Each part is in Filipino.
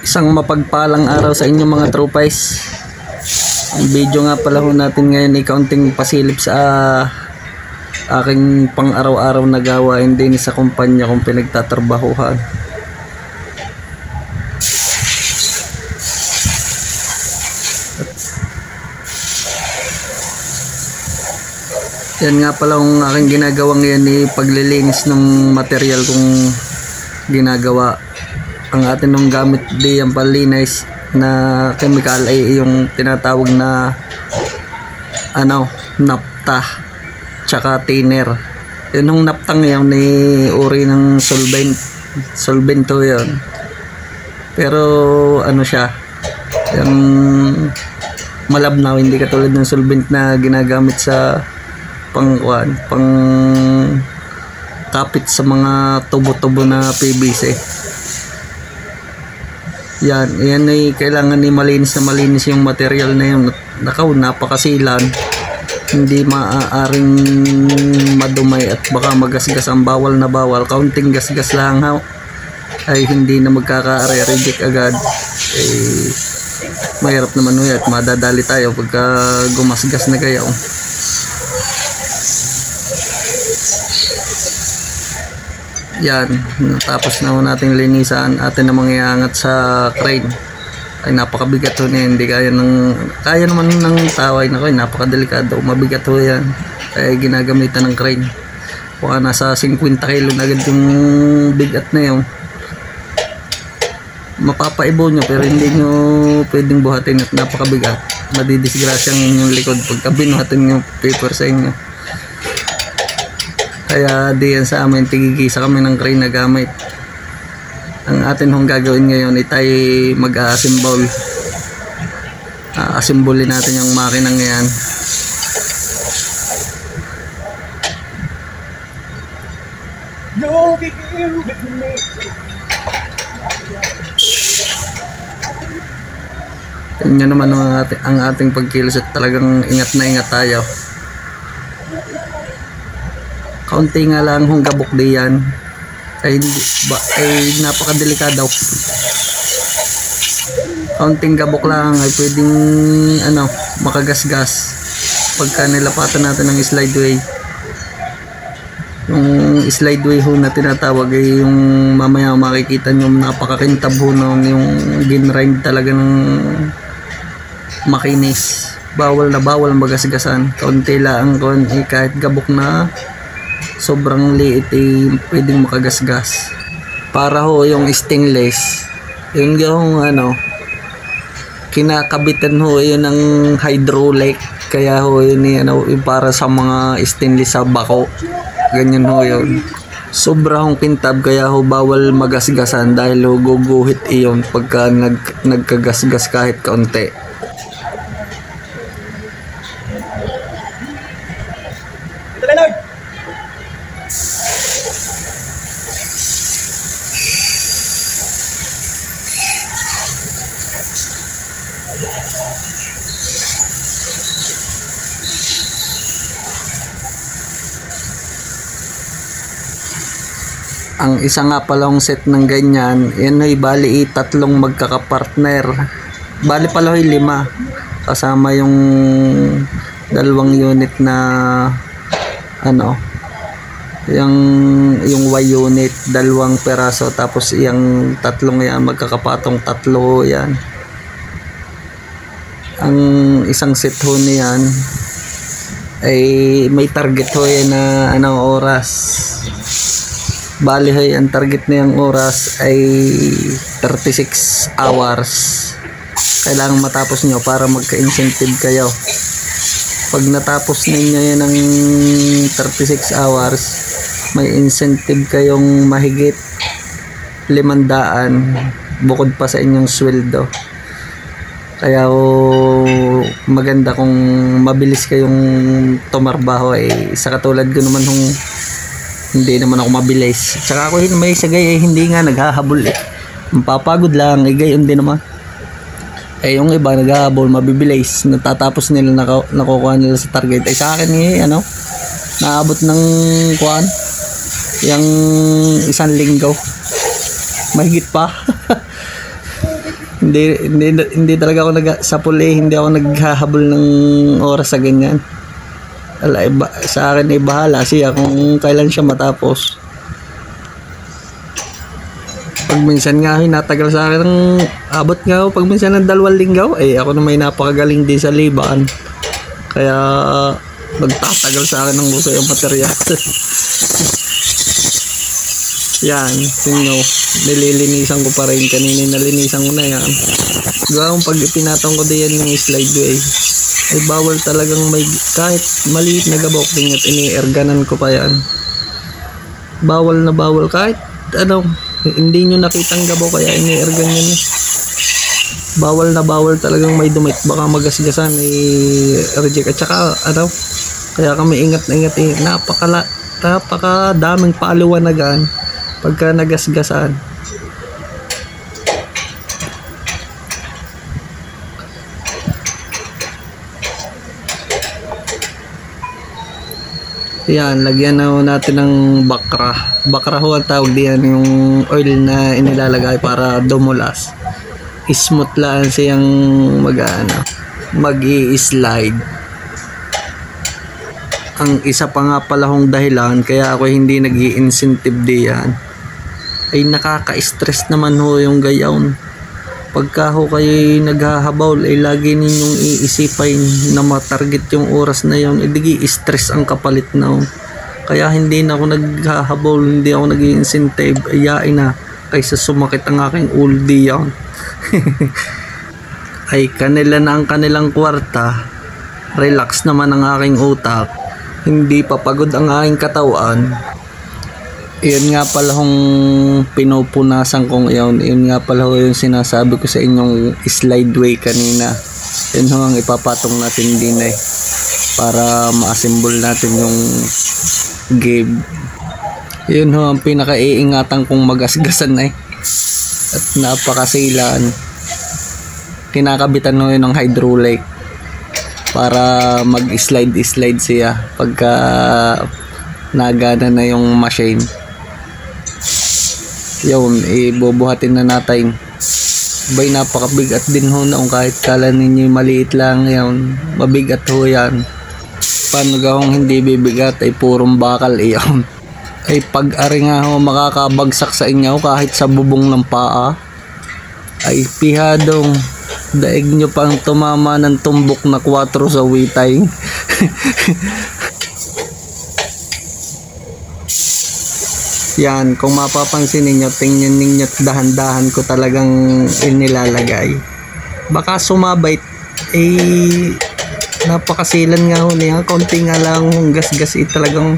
Isang mapagpalang araw sa inyo mga tropais. Ang video nga pala ho natin ngayon ay kaunting pasilip sa aking pang araw-araw na gawain din sa kumpanya kong pinagtatrabahuhan. Yan nga pala ang aking ginagawa ngayon ay paglilinis ng material kong ginagawa. Ang atin ng gamit di ang palinis na chemical ay yung tinatawag na napta tsaka thinner. Yun yung naptang yun ni uri ng solvent to yun, pero siya yung malabnaw, hindi katulad ng solvent na ginagamit sa pang kapit sa mga tubo-tubo na PVC. Yan ay kailangan ni malinis yung material na yun. Napakasilan, hindi maaaring madumay at baka magasgas ang bawal na bawal. Kaunting gasgas lang ay hindi na magkaka-reject agad. Mahirap naman at madadali tayo pagka gumasgas na kayo. Yan, tapos na natin linisan. Atin namang iangat sa crane. Ay napakabigat ho niya, hindi kaya naman ng taway na ko, napakadelikado, mabigat ho yan. Kaya ginagamitan ng crane. Baka nasa 50 kilo na agad yung bigat na yun. Mapapaibo nyo pero hindi nyo pwedeng buhatin at napakabigat. Madidisgrasyang yung likod pagka binuhatin yung paper sa inyo. Kaya diyan sa amin tigigisa kami ng crane na gamit. Ang atin hong gagawin ngayon ay tayo mag-assemble. Assemble natin yung makinang yan. Tingnan naman ang ating pagkilos at talagang ingat na ingat tayo. Kaunti nga lang hong gabok diyan ay napakadelikado. Kaunting gabok lang ay pwedeng makagasgas pagka nilapatan natin ng slideway. Yung slideway ho na tinatawag ay yung mamaya makikita nyo napakakintab ho nun, yung ginrind talaga ng makinis. Bawal magasgasan. Kaunti lang kahit gabok na sobrang liit pwedeng makagasgas. Para ho yung stainless, yun yung kinakabitan ho yun ng hydraulic, kaya ho yun yung para sa mga stainless sa bako, ganyan ho yun. Sobrang kintab kaya ho bawal magasgasan dahil ho guguhit iyon pagka nagkagasgas kahit kaunti. Ang isa nga palang set ng ganyan, yan ay bali tatlong magkakapartner. Bali pala ay 5 kasama yung dalawang unit na yung Y unit, dalawang peraso, tapos yung tatlong yan magkakapatong tatlo yan. Ang isang set ho niyan ay may target ho yan na oras. Bali ang target na yung oras ay 36 hours. Kailangan matapos nyo para magka-incentive kayo. Pag natapos ninyo yan ng 36 hours, may incentive kayong mahigit 500 bukod pa sa inyong sweldo. Kaya maganda kung mabilis kayong tumarbaho. Sa katulad ko naman hindi naman ako mabilis. Tsaka ako may sagay hindi nga naghahabol mapapagod lang gayon din naman. Yung iba naghahabol mabibilis, natatapos nila, nakukuha nila sa target. Sa akin naabot ng yung 1 linggo mahigit pa. Hindi talaga ako sa puli, hindi ako naghahabol ng oras sa ganyan. Sa akin ay bahala siya kung kailan siya matapos. Pag minsan nga natagal sa akin ng abot nga pag minsan ng 2 linggo, ako na may napakagaling din sa liban. Kaya nagtatagal sa akin ng gusto yung material. Yan, nililinisan ko pa rin. Kanina nalinisan ko na yan. Gawang pag ipinatong ko diyan yung slideway, ay bawal talagang may kahit maliit na gabok din at ini-erganan ko pa yan. Bawal na bawal kahit hindi nyo nakitang gabok kaya ini-ergan yan. Bawal na bawal talagang may dumit, baka magasgasan reject. At saka kaya kami ingat na ingat napaka daming paaliwanagan pagka nagasgasan. Yan, lagyan na natin ng bakra. Bakra ho ang tawag diyan, yung oil na inilalagay para dumulas. Smooth lang siyang mag-i-slide. Ang isa pa nga pala hong dahilan kaya ako hindi nag-i-incentive diyan ay nakaka-stress naman ho yung gayaon. Pagka ho kayo naghahabawl ay lagi ninyong iisipin na matarget yung oras na yun, stress ang kapalit na ho. Kaya hindi na ako naghahabawl, hindi ako nag-i-incentive, ayain na kaysa sumakit ang aking ulo diyan. Ay kanila na ang kanilang kwarta, relax naman ang aking utak, hindi papagod ang aking katawan. Iyon nga pala hong pinupunasan kong iyon nga pala ho yung sinasabi ko sa inyong slideway kanina. Yun ho ang ipapatong natin din para ma-assemble natin yung game. Yun ho ang pinaka-iingatan kong magasgasan at napakasilan. Kinakabitan ho yun ng hydraulic para mag-slide siya pagka nagana na yung machine. Yun, ibubuhatin na natin. Bay, napakabigat din ho na kahit kala ninyo maliit lang yun, mabigat ho yan. Paano gawang hindi bibigat ay purong bakal iyon. Ay pag-ari nga ho makakabagsak sa inyo kahit sa bubong ng paa, ay pihadong daig nyo pang tumama ng tumbok na 4 sa witay. Yan, kung mapapansin ninyo, tingnan ninyo, dahan-dahan ko talagang inilalagay. Baka sumabay, napakasilan nga ho niya. Konti nga lang hong gas-gas talagang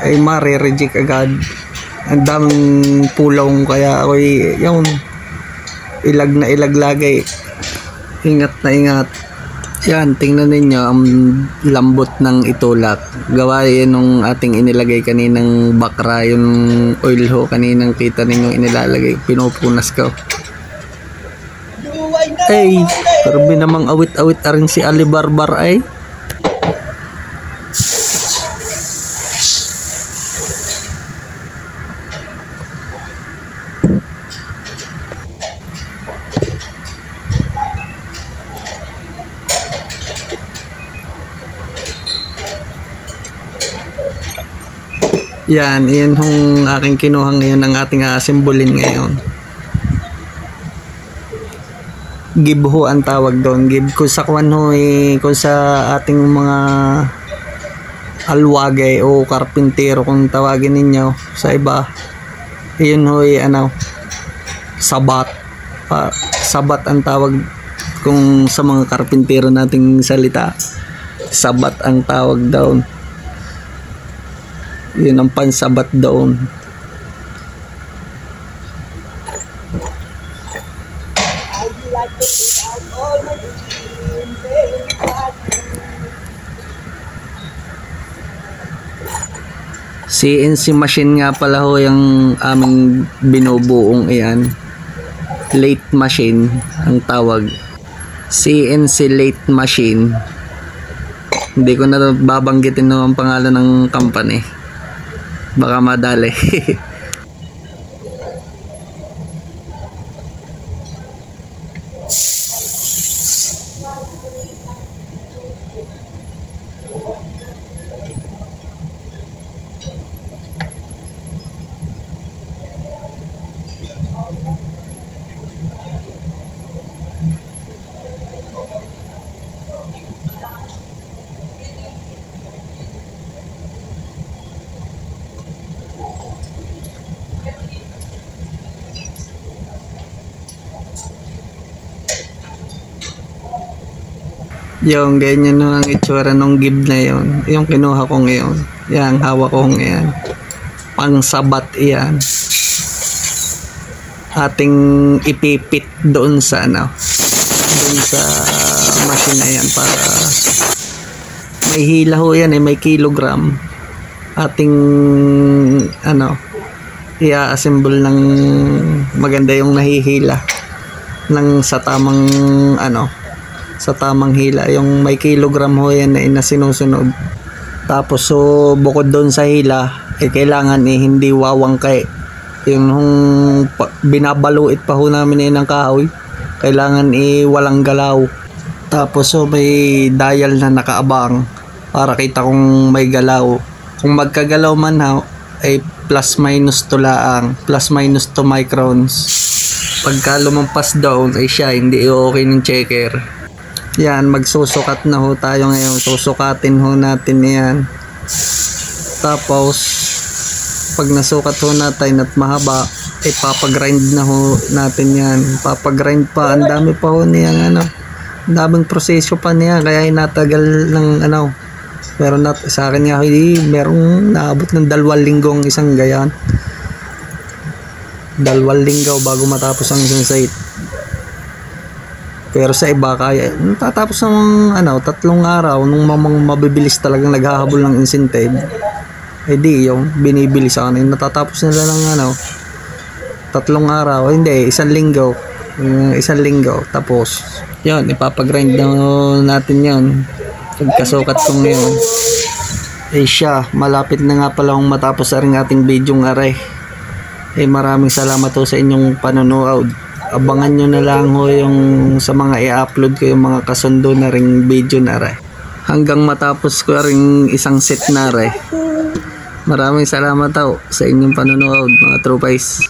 ay mare-reject agad. Ang daming pulong kaya ako yung ilag na ilag lagay. Ingat na ingat. Yan, tingnan ninyo ang lambot ng itulak. Gawa yan nung ating inilagay kaninang bakra, yung oil ho kaninang kita ninyo inilalagay, pinupunas ko. Pero binamang awit-awit rin si Ali Barbar ay. Yan, iyan hong aking kinuha ngayon ng ating asimbolin ngayon. Give ho ang tawag doon. Give kung sa kwan ho kung sa ating mga alwagay o karpintero kung tawagin ninyo sa iba. Iyon ho sabat. Sabat ang tawag kung sa mga karpintero nating salita. Sabat ang tawag doon. Yun ang pansabat doon. CNC machine nga pala ho yung aming binubuong iyan. Lathe machine ang tawag. CNC lathe machine. Hindi ko na babanggitin no ang pangalan ng company. Baka madali. Yung ganyan no ang itsura ng gib na yon. Yung kinuha ko ngayon. Yan, hawak ko ngayon. Pang sabat iyan. Ating ipipit doon sa ano. Doon sa machine na yan para may hila ho yan may kilogram. Ating ano i-assemble ng maganda yung nahihila ng sa tamang ano sa tamang hila yung may kilogram ho yan na sinusunod. Tapos so bukod doon sa hila kailangan hindi wawangkay yung binabaluit pa ho namin ng kahoy, kailangan walang galaw. Tapos so may dial na nakaabang para kita kung may galaw, kung magkagalaw man ha ay plus minus to laang, plus minus 2 microns. Pagka lumampas down ay siya hindi okay ng checker. Yan, magsusukat na ho tayo ngayon. Susukatin ho natin yan. Tapos pag nasukat ho natin at mahaba ay papagrind na ho natin yan. Papagrind pa, ang dami pa ho niyang ano, ang daming proseso pa niya kaya natagal ng ano. Pero sa akin nga merong naabot ng 2 linggong isang gayan. 2 linggo bago matapos ang isang site. Pero sa iba kaya tatapos ng ano 3 araw nung mabibilis talagang naghahabol ng incentive. Di yung binibili sa kanila natatapos nila ng ano 3 araw, hindi 1 linggo. 1 linggo tapos yun ipapagrind na natin yun. Pagkasukat ko ngayon siya malapit na nga pala kung matapos ang ating video ng aray. Maraming salamat po sa inyong panonood. Abangan nyo na lang ho yung sa mga i-upload ko yung mga kasundo na ring video na aray hanggang matapos ko ring isang set na aray. Maraming salamat po sa inyong panonood mga tropais.